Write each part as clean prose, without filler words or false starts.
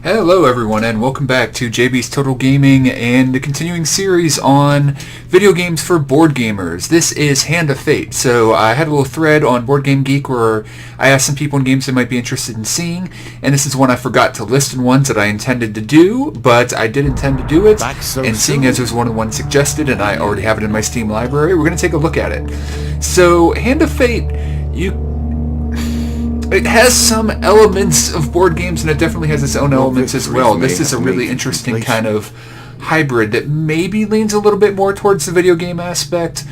Hello everyone and welcome back to JB's Total Gaming and the continuing series on video games for board gamers. This is Hand of Fate. So I had a little thread on Board Game Geek where I asked some people in games they might be interested in seeing, and this is one I forgot to list in ones that I intended to do, but I did intend to do it, and seeing as it was one of the ones suggested and I already have it in my Steam library, we're going to take a look at it. So Hand of Fate, it has some elements of board games, and it definitely has its own elements as well. This is a really interesting kind of hybrid that maybe leans a little bit more towards the video game aspect,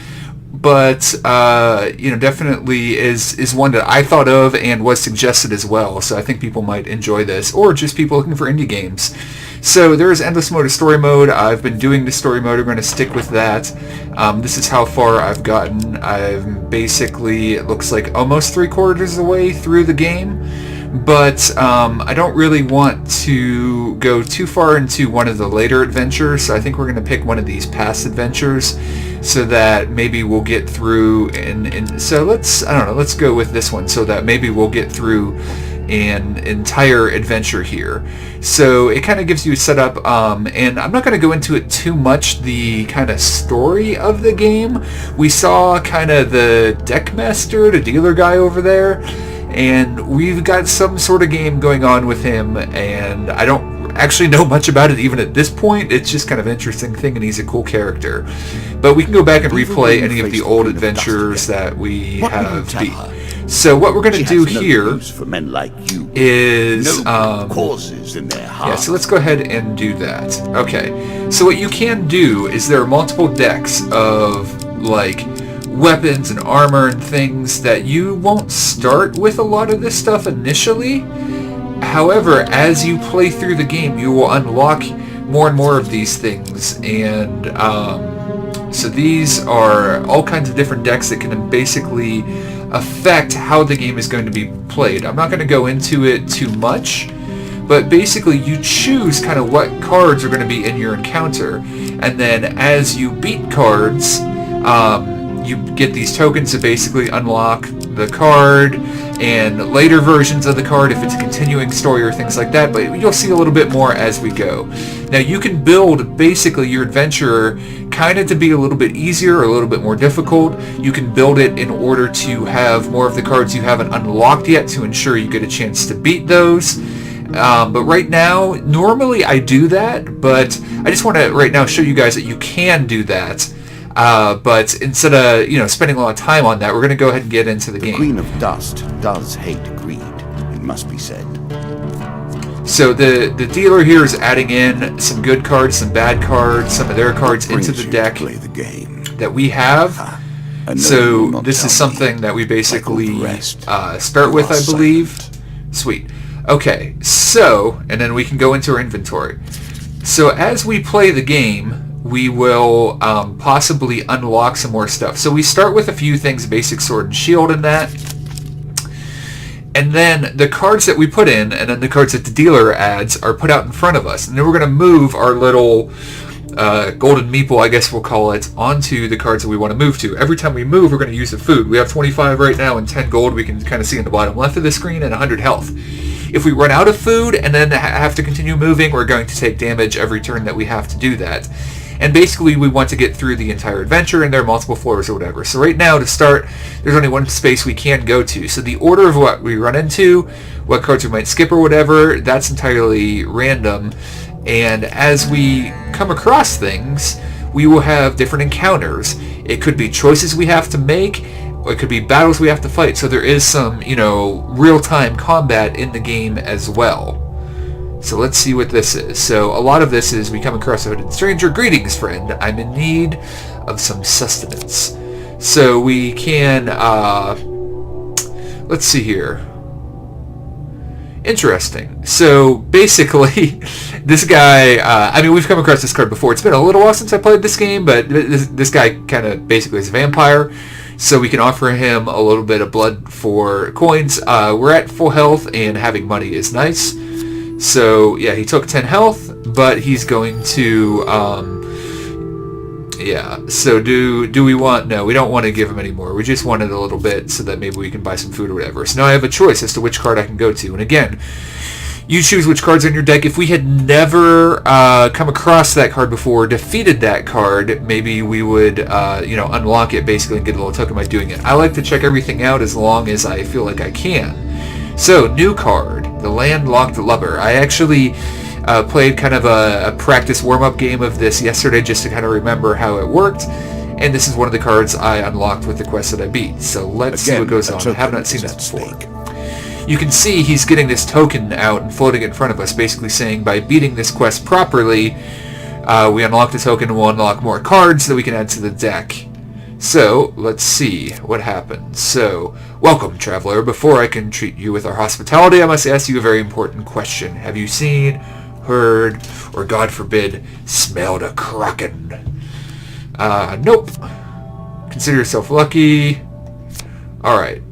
but definitely is one that I thought of and was suggested as well. So I think people might enjoy this, or just people looking for indie games. So there is endless mode or story mode. I've been doing the story mode. I'm going to stick with that. This is how far I've gotten. I'm basically, it looks like almost 3/4 of the way through the game, but I don't really want to go too far into one of the later adventures, so I think we're going to pick one of these past adventures so that maybe we'll get through, and so let's go with this one so that maybe we'll get through an entire adventure here. So it kind of gives you a setup, and I'm not going to go into it too much, the kind of story of the game. We saw kind of the deck master, the dealer guy over there, and we've got some sort of game going on with him, and I don't actually know much about it even at this point. It's just kind of an interesting thing, and he's a cool character. But we can go back and replay any of the old adventures that we have beat. So what we're going to do here is so let's go ahead and do that. Okay, so what you can do is there are multiple decks of like weapons and armor and things that you won't start with a lot of this stuff initially. However, as you play through the game, you will unlock more and more of these things, and so these are all kinds of different decks that can basically affect how the game is going to be played. I'm not going to go into it too much, but basically you choose kind of what cards are going to be in your encounter, and then as you beat cards, you get these tokens to basically unlock the card and later versions of the card if it's a continuing story or things like that, but you'll see a little bit more as we go. Now you can build basically your adventure kind of to be a little bit easier or a little bit more difficult. You can build it in order to have more of the cards you haven't unlocked yet to ensure you get a chance to beat those. But right now, normally I do that, but I just want to right now show you guys that you can do that. But instead of spending a lot of time on that, we're going to go ahead and get into the game. The Queen of Dust does hate greed, it must be said. So the dealer here is adding in some good cards, some bad cards, some of their cards into the deck that we have. So this is something that we basically start with, I believe. Sweet. Okay, so, and then we can go into our inventory. So as we play the game, we will possibly unlock some more stuff. So we start with a few things, basic sword and shield and that. And then the cards that we put in, and then the cards that the dealer adds, are put out in front of us. And then we're going to move our little golden meeple, I guess we'll call it, onto the cards that we want to move to. Every time we move, we're going to use the food. We have 25 right now and 10 gold, we can kind of see in the bottom left of the screen, and 100 health. If we run out of food and then have to continue moving, we're going to take damage every turn that we have to do that. And basically, we want to get through the entire adventure, and there are multiple floors or whatever. So right now, to start, there's only one space we can go to. So the order of what we run into, what cards we might skip or whatever, that's entirely random. And as we come across things, we will have different encounters. It could be choices we have to make, or it could be battles we have to fight. So there is some, real-time combat in the game as well. So let's see what this is. So a lot of this is we come across a hooded stranger. Greetings, friend. I'm in need of some sustenance. So we can, let's see here. Interesting. So basically, this guy, we've come across this card before. It's been a little while since I played this game, but this guy kind of basically is a vampire. So we can offer him a little bit of blood for coins. We're at full health, and having money is nice. So, yeah, he took 10 health, but he's going to, so do we want, no, we don't want to give him any more. We just wanted a little bit so that maybe we can buy some food or whatever. So now I have a choice as to which card I can go to. And again, You choose which cards are in your deck. If we had never come across that card before, defeated that card, maybe we would, unlock it basically and get a little token by doing it. I like to check everything out as long as I feel like I can. So, new card, the Landlocked Lubber. I actually played kind of a practice warm-up game of this yesterday just to kind of remember how it worked. And this is one of the cards I unlocked with the quest that I beat. So let's see what goes on. I have not seen this before. You can see he's getting this token out and floating it in front of us, basically saying by beating this quest properly, we unlock the token and we'll unlock more cards that we can add to the deck. So, let's see what happens. So, welcome, traveler. Before I can treat you with our hospitality, I must ask you a very important question. Have you seen, heard, or God forbid, smelled a kraken? Nope. Consider yourself lucky. Alright.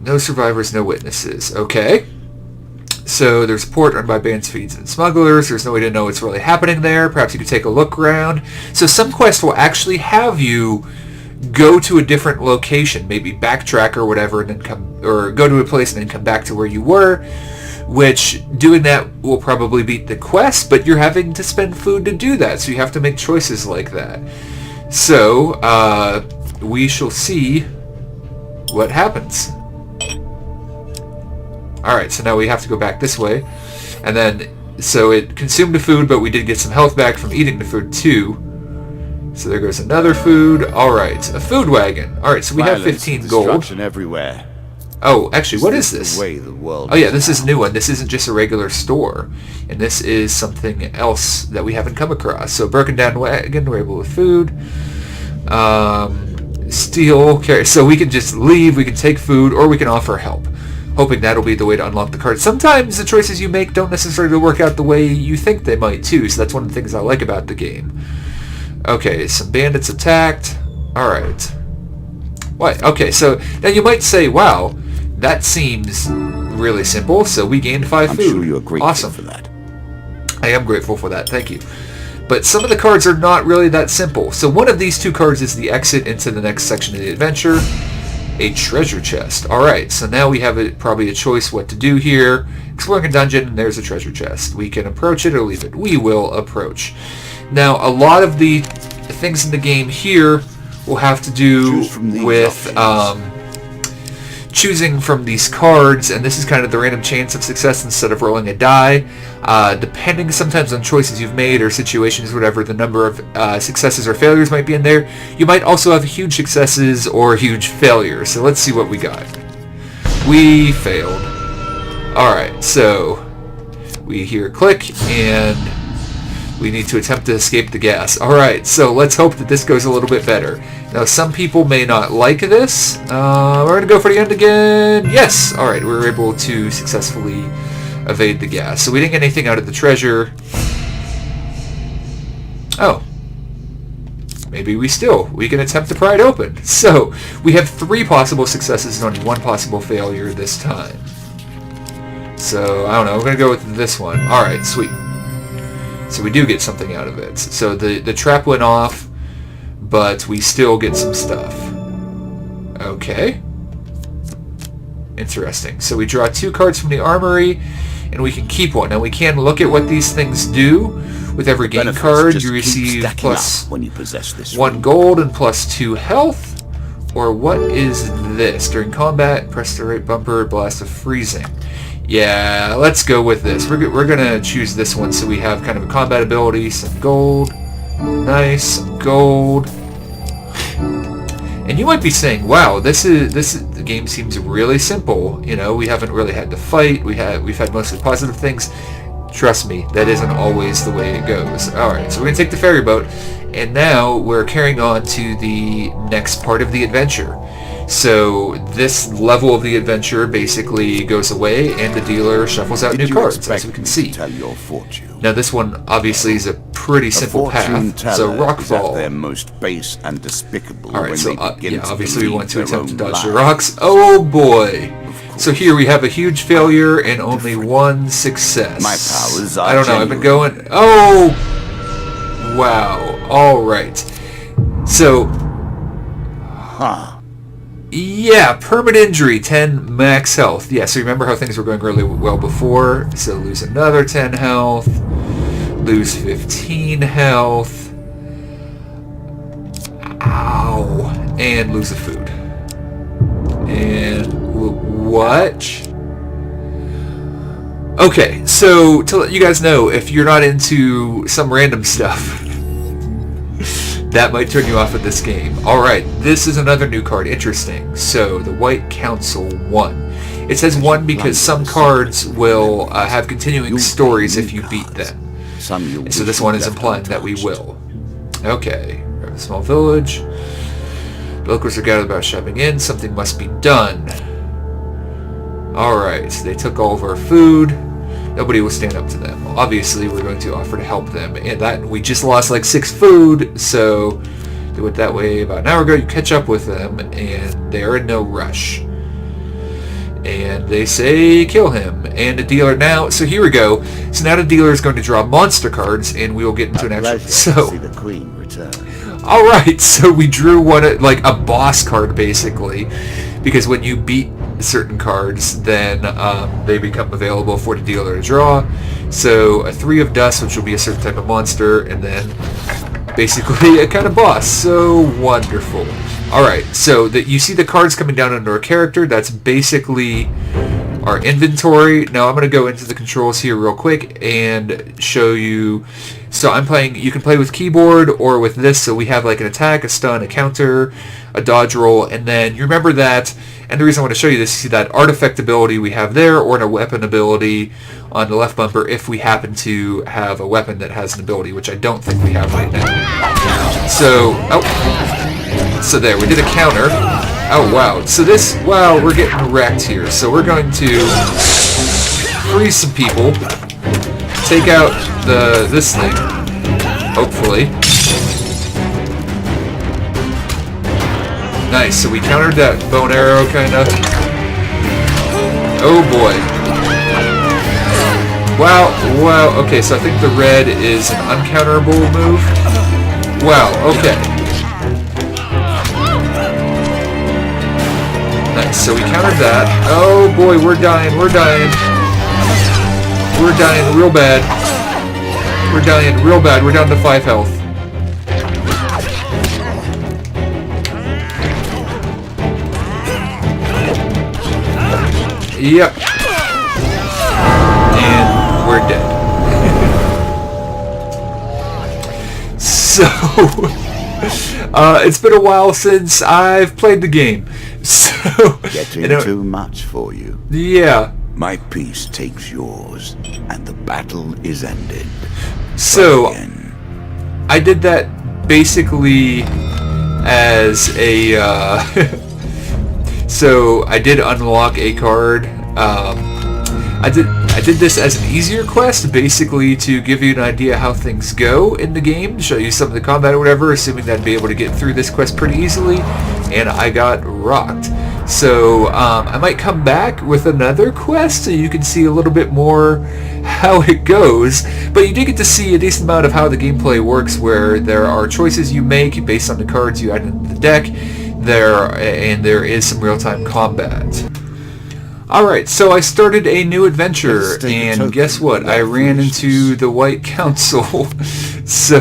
No survivors, no witnesses. Okay. So there's a port run by bands, feeds, and smugglers. There's no way to know what's really happening there. Perhaps you could take a look around. So some quests will actually have you go to a different location, maybe backtrack or whatever, and then go to a place and then come back to where you were. Which doing that will probably beat the quest, but you're having to spend food to do that, so you have to make choices like that. So we shall see what happens. Alright, so now we have to go back this way. And then, so it consumed the food, but we did get some health back from eating the food too. So there goes another food. Alright, a food wagon. Alright, so we have 15 gold. Everywhere. Oh, actually, what is this? Oh yeah, this is a new one. This isn't just a regular store. And this is something else that we haven't come across. So broken down wagon, we're able with food. Steal. Okay, so we can just leave, we can take food, or we can offer help. Hoping that'll be the way to unlock the card. Sometimes the choices you make don't necessarily work out the way you think they might too, so that's one of the things I like about the game. Okay, some bandits attacked. Alright. What? Okay, so now you might say, wow, that seems really simple, so we gained 5 food. I'm sure you're grateful awesome. For that. I am grateful for that, thank you. But some of the cards are not really that simple. So one of these 2 cards is the exit into the next section of the adventure. A treasure chest. Alright, so now we have probably a choice what to do here. Exploring a dungeon, and there's a treasure chest. We can approach it or leave it. We will approach. Now, a lot of the things in the game here will have to do with choosing from these cards, and this is kind of the random chance of success instead of rolling a die. Depending sometimes on choices you've made or situations, whatever, the number of successes or failures might be in there. You might also have huge successes or huge failures. So let's see what we got. We failed. Alright, so we hear a click, and we need to attempt to escape the gas. Alright, so let's hope that this goes a little bit better. Now, some people may not like this. We're going to go for the end again. Yes! Alright, we were able to successfully evade the gas. So we didn't get anything out of the treasure. Oh. Maybe we can attempt to pry it open. So, we have 3 possible successes and only 1 possible failure this time. So, I don't know. We're going to go with this one. Alright, sweet. So we do get something out of it. So the trap went off, but we still get some stuff. Okay. Interesting. So we draw 2 cards from the armory, and we can keep one. Now we can look at what these things do. With every game card, you receive plus when you possess this 1 gold and plus 2 health. Or what is this? During combat, press the right bumper, blast of freezing. Yeah, let's go with this. We're gonna choose this one so we have kind of a combat ability. Some gold. Nice. Some gold. And you might be saying, wow, the game seems really simple. You know, we haven't really had to fight. We've had mostly positive things. Trust me, that isn't always the way it goes. Alright, so we're gonna take the ferry boat, and now we're carrying on to the next part of the adventure. So this level of the adventure basically goes away, and the dealer shuffles out new cards, as we can see. Now this one obviously is a pretty simple path. So Rockfall. Their most base and despicable. All right, so yeah, obviously we want to attempt to dodge the rocks. Oh boy! So here we have a huge failure and only 1 success. My powers are I don't know. I've been going. Oh! Wow! All right. So. Yeah, permanent injury, 10 max health. Yeah, so remember how things were going really well before. So lose another 10 health. Lose 15 health. Ow. And lose the food. And what? Okay, so to let you guys know, if you're not into some random stuff, that might turn you off of this game. Alright, this is another new card. Interesting. So, the White Council 1. It says 1 because some cards will have continuing stories if you beat them. And so this one is implying that we will. Okay. We have a small village. Locals are gathered about shopping in. Something must be done. Alright, so they took all of our food. Nobody will stand up to them. Obviously, we're going to offer to help them. And that we just lost like 6 food, so do it that way. About an hour ago, you catch up with them, and they're in no rush. And they say, kill him. And the dealer now, so here we go. So now the dealer is going to draw monster cards, and we will get into an actual... So, see the queen return. Alright, so we drew one, like a boss card, basically. Because when you beat certain cards, then they become available for the dealer to draw. So a 3 of dust, which will be a certain type of monster, and then basically a kind of boss. So wonderful. Alright, so you see the cards coming down under a character. That's basically our inventory. Now I'm going to go into the controls here real quick and show you. So I'm playing, you can play with keyboard or with this. So we have like an attack, a stun, a counter, a dodge roll, and then you remember that, and the reason I want to show you this, you see that artifact ability we have there, or a weapon ability on the left bumper if we happen to have a weapon that has an ability, which I don't think we have right now. So, so there, we did a counter. Oh wow, so this, wow, we're getting wrecked here. So we're going to freeze some people, take out this thing, hopefully. Nice, so we countered that bow and arrow, kinda. Oh boy. Wow, wow, okay, so I think the red is an uncounterable move. Wow, okay. Nice, so we countered that. Oh boy, we're dying, we're dying. We're dying real bad. We're dying real bad, we're down to 5 health. Yep. And we're dead. So, it's been a while since I've played the game. So, getting too much for you. Yeah. My piece takes yours, and the battle is ended. So, I did that basically as a... So I did unlock a card. I did this as an easier quest, basically to give you an idea how things go in the game, show you some of the combat or whatever, assuming that I'd be able to get through this quest pretty easily, and I got rocked. So I might come back with another quest so you can see a little bit more how it goes, but you do get to see a decent amount of how the gameplay works, where there are choices you make based on the cards you add into the deck. There is some real-time combat. Alright, so I started a new adventure, and guess what? I ran into the White Council. So,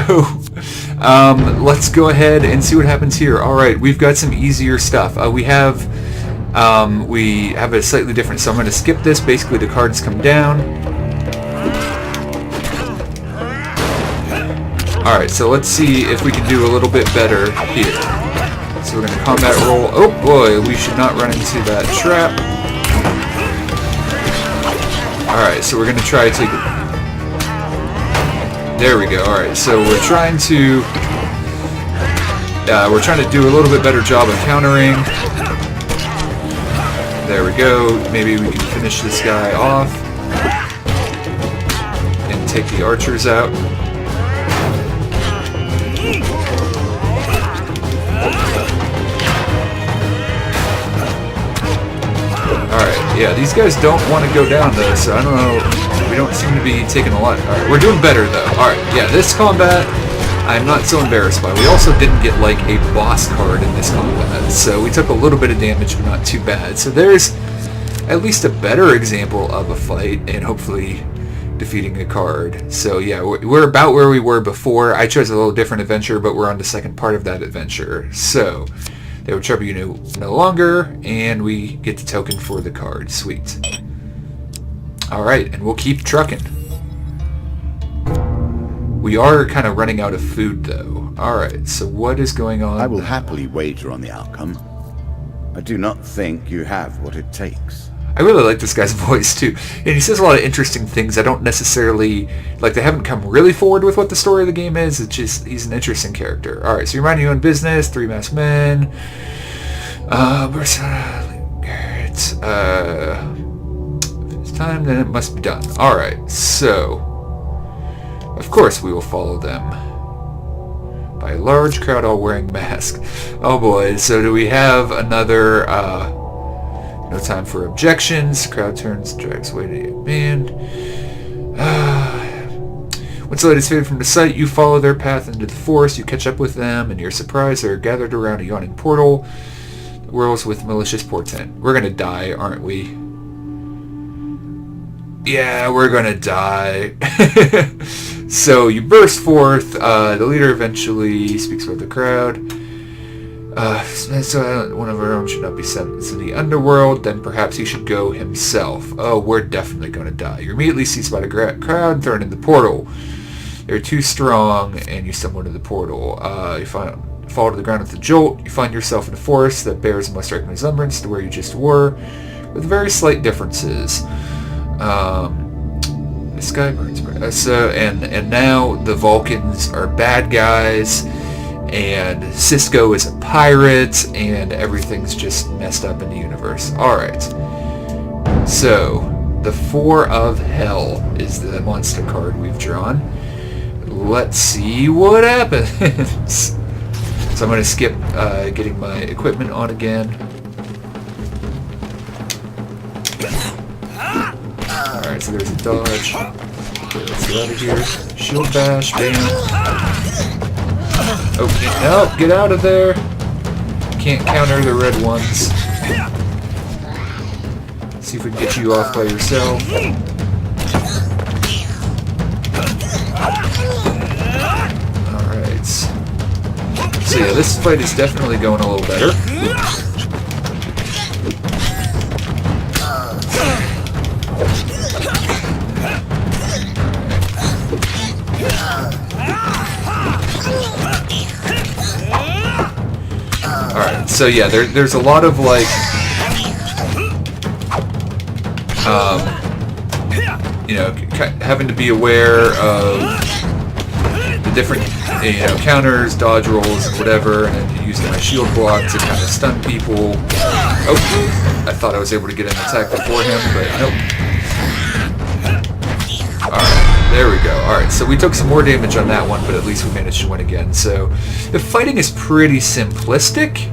let's go ahead and see what happens here. Alright, we've got some easier stuff. We have a slightly different, so I'm going to skip this. Basically, the cards come down. Alright, so let's see if we can do a little bit better here. So we're going to combat roll. Oh boy, we should not run into that trap. Alright, so we're going to try to... There we go. Alright, so we're trying to do a little bit better job of countering. There we go. Maybe we can finish this guy off. And take the archers out. Alright, yeah, these guys don't want to go down though, so I don't know, we don't seem to be taking a lot. Alright, we're doing better though. Alright, yeah, this combat, I'm not so embarrassed by. We also didn't get like a boss card in this combat, so we took a little bit of damage, but not too bad. So there's at least a better example of a fight, and hopefully defeating a card. So yeah, we're about where we were before. I chose a little different adventure, but we're on the second part of that adventure. So they will trouble you no longer, and we get the token for the card. Sweet. Alright, and we'll keep trucking. We are kind of running out of food, though. Alright, so what is going on? I will happily wager on the outcome. I do not think you have what it takes. I really like this guy's voice, too. And he says a lot of interesting things. I don't necessarily... Like, they haven't come really forward with what the story of the game is. It's just, he's an interesting character. Alright, so you're minding your own business. 3 masked men. If it's time, then it must be done. Alright, so... Of course we will follow them. By a large crowd all wearing masks. Oh boy, so do we have another, no time for objections. Crowd turns, drags away to the band. Once the light is faded from the sight, you follow their path into the forest. You catch up with them, and you're surprised they're gathered around a yawning portal. The whirls with malicious portent. We're gonna die, aren't we? Yeah, we're gonna die. So you burst forth. The leader eventually speaks with the crowd. So one of our own should not be sent to the underworld. Then perhaps he should go himself. Oh, we're definitely going to die. You're immediately seized by the crowd and thrown in the portal. They're too strong, and you stumble into the portal. You fall to the ground with a jolt. You find yourself in a forest that bears a most striking resemblance to where you just were, with very slight differences. The sky burns bright. And now the Vulcans are bad guys, and Cisco is a pirate, and everything's just messed up in the universe. Alright. So, the Four of Hell is the monster card we've drawn. Let's see what happens. So I'm going to skip getting my equipment on again. Alright, so there's a dodge. Okay, let's get out of here. Shield bash, bam. Okay, no, get out of there. Can't counter the red ones. See if we can get you off by yourself. Alright. So yeah, this fight is definitely going a little better. Alright, so yeah, there's a lot of like, you know, having to be aware of the different, you know, counters, dodge rolls, and whatever, and then using my shield block to kind of stun people. Oh, I thought I was able to get an attack before him, but nope. Alright, there we go. Alright, so we took some more damage on that one, but at least we managed to win again. So, the fighting is pretty simplistic,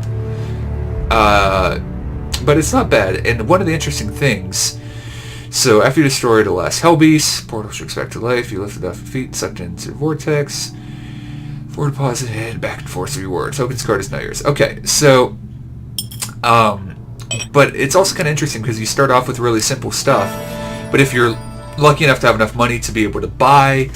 but it's not bad. And one of the interesting things, so after you destroy the last Hell Beast, portal shrinks back to life, you lift it off your feet, sucked into the vortex, forward deposit, and back and forth reward. Tokens card is now yours. Okay, so, but it's also kind of interesting because you start off with really simple stuff, but if you're lucky enough to have enough money to be able to buy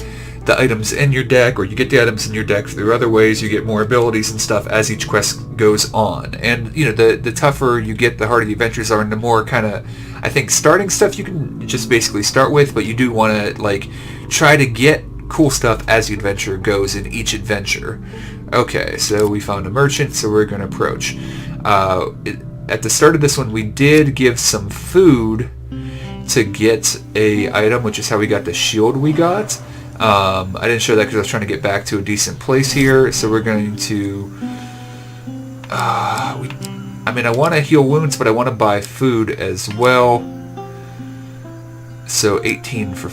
the items in your deck, or you get the items in your deck through other ways, you get more abilities and stuff as each quest goes on. And, you know, the tougher you get, the harder the adventures are, and the more kind of, I think, starting stuff you can just basically start with, but you do want to, like, try to get cool stuff as the adventure goes in each adventure. Okay, so we found a merchant, so we're going to approach. At the start of this one, we did give some food to get a item, which is how we got the shield we got. I didn't show that because I was trying to get back to a decent place here, so we're going to... I mean, I want to heal wounds, but I want to buy food as well. So 18 for...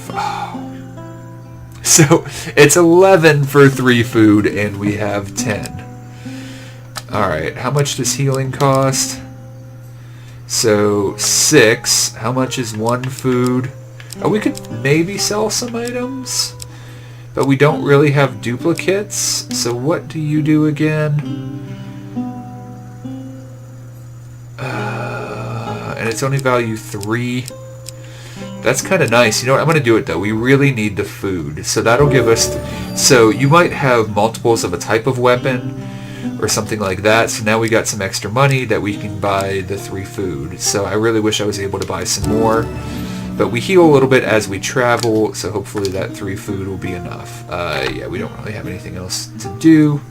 So it's 11 for 3 food, and we have 10. Alright, how much does healing cost? So 6. How much is 1 food? Oh, we could maybe sell some items. but we don't really have duplicates. So what do you do again? And it's only value 3. That's kind of nice. You know what? I'm going to do it though. We really need the food. So that'll give us... So you might have multiples of a type of weapon or something like that. So now we got some extra money that we can buy the 3 food. So I really wish I was able to buy some more. But we heal a little bit as we travel, so hopefully that 3 food will be enough. Yeah, we don't really have anything else to do.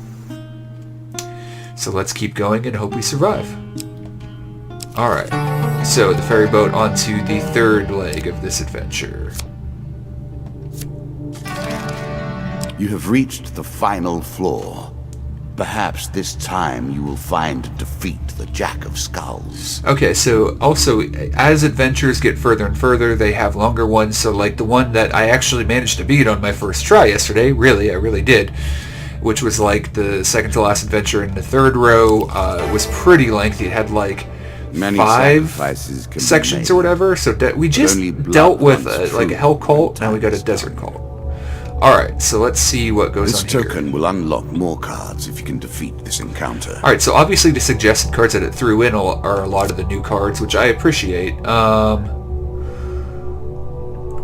So let's keep going and hope we survive. Alright, so the ferry boat onto the 3rd leg of this adventure. You have reached the final floor. Perhaps this time you will find and defeat the Jack of Skulls. Okay, so also, as adventures get further and further, they have longer ones. So like the one that I actually managed to beat on my first try yesterday, I really did, which was like the second to last adventure in the 3rd row, was pretty lengthy. It had like Many 5 sections or whatever. So we just dealt with like a hell cult, now we got a desert cult. Alright, so let's see what goes on here. This token will unlock more cards if you can defeat this encounter. Alright, so obviously the suggested cards that it threw in are a lot of the new cards, which I appreciate.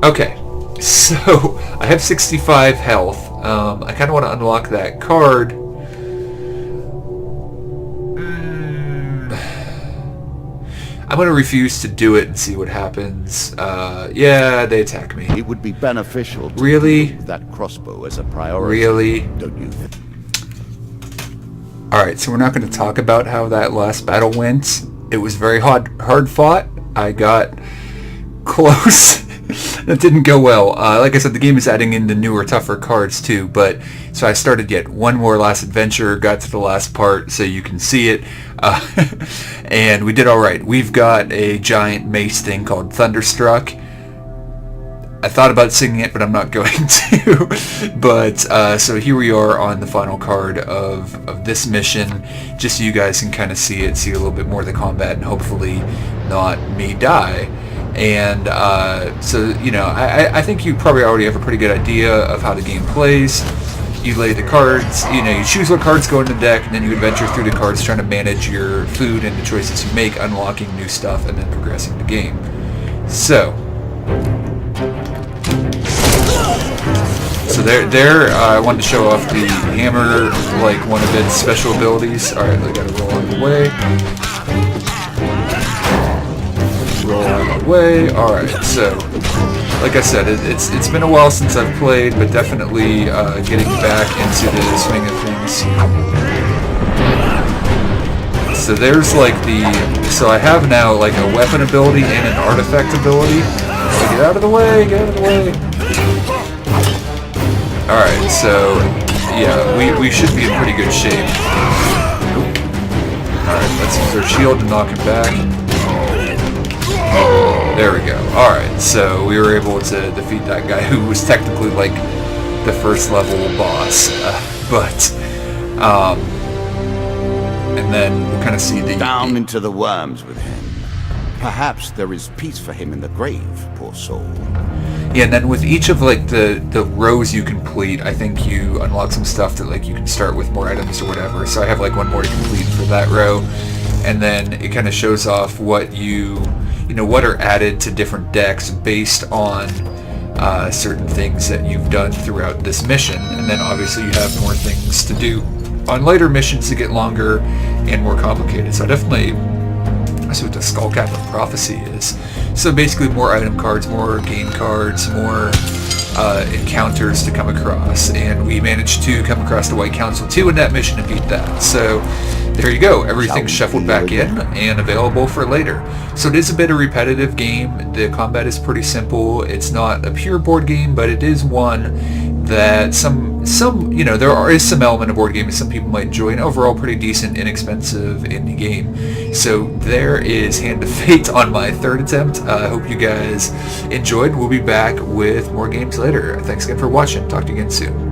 Okay, so I have 65 health. I kind of want to unlock that card. I'm going to refuse to do it and see what happens. Yeah, they attack me. It would be beneficial to Really? use that crossbow as a priority. Really? Don't you? Alright, so we're not going to talk about how that last battle went. It was very hard fought. I got close. That didn't go well. Like I said, the game is adding in the newer, tougher cards too, but so I started yet one more last adventure, got to the last part so you can see it, and we did alright. We've got a giant mace thing called Thunderstruck. I thought about singing it, but I'm not going to. But, so here we are on the final card of this mission, just so you guys can kind of see a little bit more of the combat, and hopefully not me die. And so, you know, I think you probably already have a pretty good idea of how the game plays. You lay the cards, you know, you choose what cards go in the deck, and then you adventure through the cards trying to manage your food and the choices you make, unlocking new stuff, and then progressing the game. So I wanted to show off the hammer, like one of its special abilities. Alright, I gotta roll out of the way. Roll out of the way. Alright, so like I said, it's been a while since I've played, but definitely getting back into the swing of things. So there's like so I have now like a weapon ability and an artifact ability. So get out of the way, get out of the way. Alright, so yeah, we should be in pretty good shape. Alright, let's use our shield to knock him back. There we go. Alright, so we were able to defeat that guy who was technically like the first level boss. And then we'll kind of see down into the worms with him. Perhaps there is peace for him in the grave, poor soul. Yeah, and then with each of like the rows you complete, I think you unlock some stuff that like you can start with more items or whatever. So I have like one more to complete for that row, and then it kind of shows off what what are added to different decks based on certain things that you've done throughout this mission. And then obviously you have more things to do on later missions to get longer and more complicated. So definitely, that's what the Skullcap of Prophecy is. So basically more item cards, more game cards, more encounters to come across. And we managed to come across the White Council 2 in that mission and beat that. So there you go. Everything's shuffled back in and available for later. So it is a bit of a repetitive game. The combat is pretty simple. It's not a pure board game, but it is one that there is some element of board game that some people might enjoy, and overall pretty decent, inexpensive indie game. So there is Hand of Fate on my 3rd attempt. I hope you guys enjoyed. We'll be back with more games later. Thanks again for watching. Talk to you again soon.